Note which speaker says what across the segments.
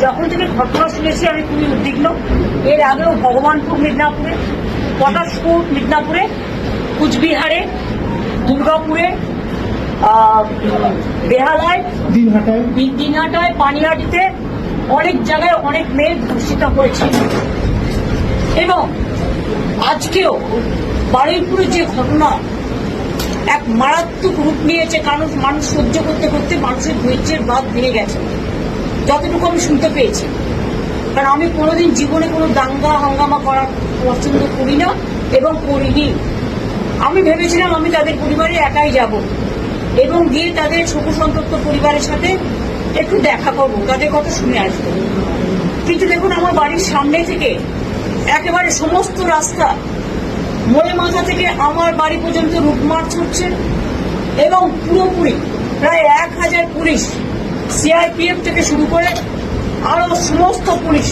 Speaker 1: যখন থেকে ঘটনা শুনেছি আমি খুবই উদ্বিগ্ন। এর আগেও ভগবানপুর মিদনাপুরে, পটাশপুর মিদনাপুরে, কুচবিহারে, দুর্গাপুরে, বেহালায়, দিনহাটায়, পানিহাটিতে অনেক জায়গায় অনেক মেয়ে ধর্ষিত হয়েছে। এবং আজকেও বারুইপুরে যে ঘটনা এক মারাত্মক রূপ নিয়েছে, কারণ মানুষ সহ্য করতে করতে মানুষের ধৈর্যের বাঁধ ভেঙে গেছে, যতটুকু আমি শুনতে পেয়েছি। কারণ আমি কোনোদিন জীবনে কোনো দাঙ্গা হাঙ্গামা করার পছন্দ করি না এবং করিনি। আমি ভেবেছিলাম আমি তাদের পরিবারে একাই যাব এবং গিয়ে তাদের শোকসন্তপ্ত পরিবারের সাথে একটু দেখা করবো, তাদের কথা শুনে আসবো। কিন্তু দেখুন, আমার বাড়ির সামনে থেকে একেবারে সমস্ত রাস্তা মোড়ে মাথা থেকে আমার বাড়ি পর্যন্ত রুটমার্চ হচ্ছে এবং পুরোপুরি প্রায় 1000 পুলিশ, সিআরপিএফ থেকে শুরু করে আরো সমস্ত পুলিশ,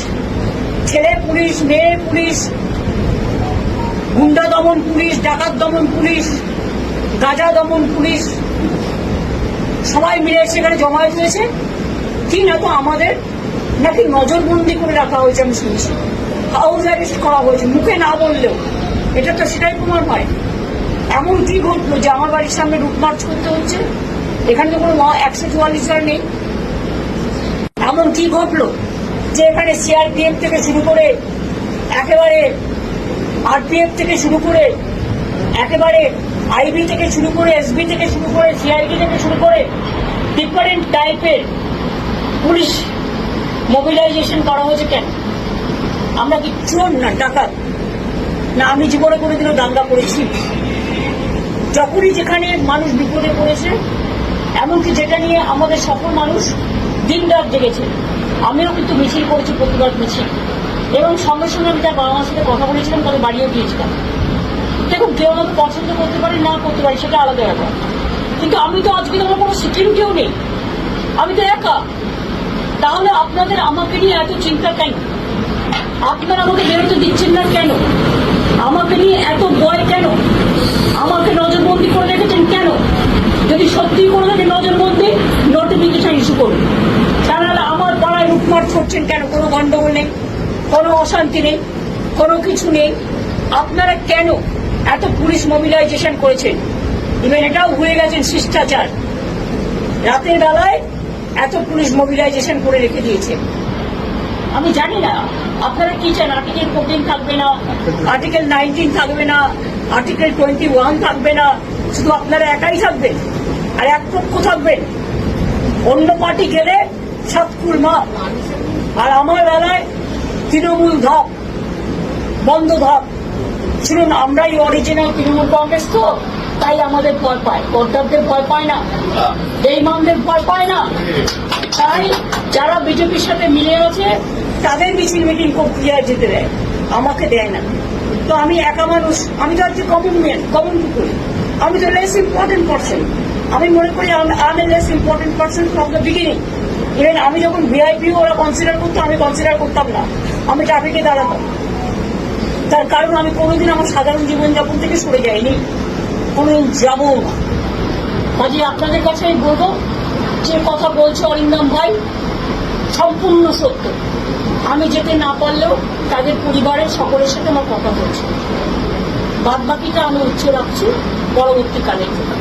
Speaker 1: ছেলে পুলিশ, মেয়ে পুলিশ, গুন্ডা দমন পুলিশ, ডাকাত দমন পুলিশ, গাঁজা দমন পুলিশ, সবাই মিলে সেখানে জমায়েত হয়েছে। কি না তো আমাদের নাকি নজরবন্দি করে রাখা হয়েছে, আমি শুনছি হাউস অ্যারেস্ট করা হয়েছে, মুখে না বললেও এটা তো সেটাই প্রমাণ হয়। এমন কি ঘটলো যে আমার বাড়ির সামনে রুট মার্চ করতে হচ্ছে? এখানে তো কোনো 144 নেই। এমন কি ঘটলো যে এখানে সিআরপিএফ থেকে শুরু করে একেবারে আরপিএফ থেকে শুরু করে একেবারে আইবি থেকে শুরু করে এসবি থেকে শুরু করে সিআইডি থেকে শুরু করে ডিফারেন্ট টাইপের পুলিশ মোবিলাইজেশন করা হয়েছে? কেন? আমরা কি চোর না ডাকাত? না আমি জীবনে কোনোদিনও দাঙ্গা করেছি? যখনই যেখানে মানুষ বিপদে পড়েছে, এমনকি যেটা নিয়ে আমাদের সকল মানুষ দিন রাত জেগেছে, আমিও কিন্তু মিছিল করেছি, প্রতিবাদ মিছিল, এবং সঙ্গে সঙ্গে আমি তার বাবা মার সাথে কথা বলেছিলাম, তাদের বাড়িও গিয়েছিলাম। দেখুন, কেউ আমাকে পছন্দ করতে পারে না করতে পারে, সেটা আলাদা ব্যাপার, কিন্তু আমি তো আজকে আমার কোনো সিকিউরিটিও নেই, আমি তো একা। তাহলে আপনাদের আমাকে নিয়ে এত চিন্তা কেন? আপনারা আমাকে বেরোতে দিচ্ছেন না কেন? আমাকে নিয়ে এত ভয় কেন? আমাকে নজরবন্দি করে রেখেছেন কেন? যদি সত্যি করে থাকে নজরবন্দি, নোটিফিকেশন ইস্যু করুন। তাহলে আমার পাড়ায় লুটমার্চ করছেন কেন? কোনো গন্ডগোল নেই, কোনো অশান্তি নেই, কোনো কিছু নেই। আপনারা কেন এত পুলিশ মোবিলাইজেশন করেছেন? ইভেন এটাও ভুলে গেছেন শিষ্টাচার। রাতের বেলায় এত পুলিশ মোবিলাইজেশন করে রেখে দিয়েছে। আমি জানি না আপনারা কি চান। আর্টিকেল 14 থাকবে না, আর্টিকেল 19 থাকবে না, আর্টিকেল 21 থাকবে না, শুধু আপনারা একাই থাকবেন আর এক পক্ষ থাকবেন। অন্য পার্টি গেলে সাতকুল মা, আর আমার বেলায় তৃণমূল ধাপ, বন্ধ ধাপ। শুনুন, আমরাই অরিজিনাল তৃণমূল কংগ্রেস, তো তাই আমাদের ভয় পায়, কর্তারদের ভয় পায় না, বেঈমানদের ভয় পায় না। তাই যারা বিজেপির সাথে মিলে আছে তাদের মিছিল মিটিং করতে যেতে দেয়, আমাকে দেয় না। তো আমি একা মানুষ, আমি তো আজকে কমন কি করি? আমি তো লেস ইম্পর্টেন্ট পার্সন। আমি মনে করি আমি less important person from the beginning. Even আমি যখন ভিআইপি ওরা কনসিডার করতো, আমি কনসিডার করতাম না, আমি ট্রাফিকে দাঁড়াতাম। তার কারণ আমি কোনোদিন আমার সাধারণ জীবনযাপন থেকে সরে যাইনি, কোনোদিন যাবো না। কাজে আপনাদের কাছে আমি বলবো, যে কথা বলছে অরিন্দম ভাই সম্পূর্ণ সত্য। আমি যেতে না পারলেও তাদের পরিবারের সকলের সাথে আমার কথা বলছে। বাদ বাকিটা আমি উচ্চ রাখছি পরবর্তীকালের জন্য।